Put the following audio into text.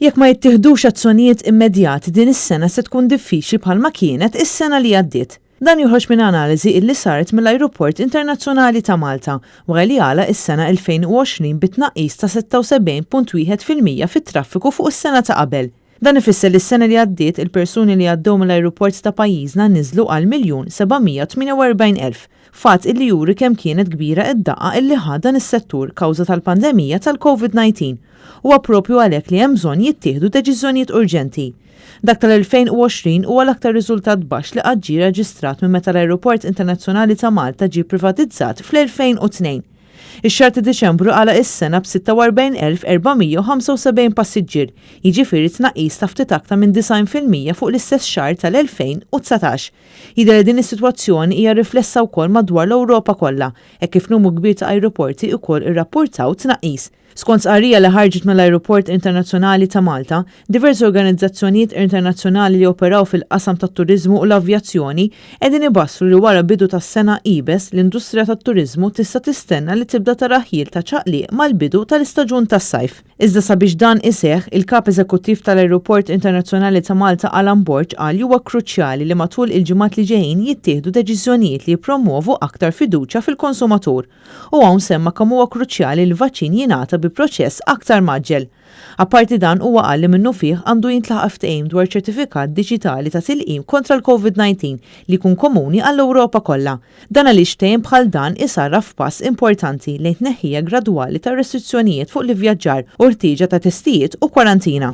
Jekk ma jittieħdux azzjonijiet immedjati din is-sena se tkun diffiċli bħalma kienet is-sena li għaddiet. Dan joħroġ minn analiżi illi saret mill-Ajruport Internazzjonali ta' Malta wara li għala is-sena 2020 bit-tnaqqis ta' 76.1% fit-traffiku fuq is-sena ta' qabel. Dan ifisser li s-sena li għaddiet il-persuni li għaddew mill-ajruport ta' pajjiżna niżlu għal 1,748,000. Fatt illi juri kemm kienet kbira id-daqqa illi ħadan is-settur kawża tal-pandemija tal-COVID-19. Huwa proprju għalhekk li hemm bżonn jittieħdu deċiżjonijiet urġenti. Dak tal-2020 huwa l-aktar riżultat baxx li qatt ġie reġistrat minn meta l-Ajruport Internazzjonali ta' Malta ġie privatizzat fl-2002. Ix-xahar ta' Diċembru għala is-sena b'46,475 passiġġier, jiġifieri tnaqqis ta' ftit aktar minn 90% fuq l-istess xahar tal-2019. Jidher li din is-sitwazzjoni hija riflessa wkoll madwar l-Ewropa kollha, hekk kif numru kbir ta' ajruporti wkoll irrappurtaw tnaqqis. Skont sqarrija li ħarġet mill-Ajruport Internazzjonali ta' Malta, diversi organizzazzjonijiet internazzjonali li operaw fil-qasam tat-turiżmu u l-avjazzjoni qegħdin ibassru li wara bidu tas-sena qibes l-industrija tat-turiżmu tista' tistenna li tibda tara ħiel ta' ċaqliq mal-bidu tal-istaġun tas-sajf. Iżda sabiex dan iseħħ, il-kap eżekuttiv tal-Ajruport Internazzjonali ta' Malta Alan Borg qal huwa kruċjali li matul il-ġimgħat li ġejjin jittieħdu deċiżjonijiet li jippromovu aktar fiduċja fil-konsumatur. U hawn semma kemm huwa kruċjali li l-vaċċin jingħata bi proċess aktar maġġel. Apparti dan huwa qal li minnu fih għandu jintlaħaq ftehim dwar ċertifikat diġitali ta' tilqim kontra l-COVID-19 li jkun komuni għall-Ewropa kollha. Dan għaliex ftehim bħal dan isarraf pass importanti lejn tneħħija gradwali ta' restrizzjonijiet fuq l-ivvjaġġar u rtieġa ta' testijiet u kwarantina.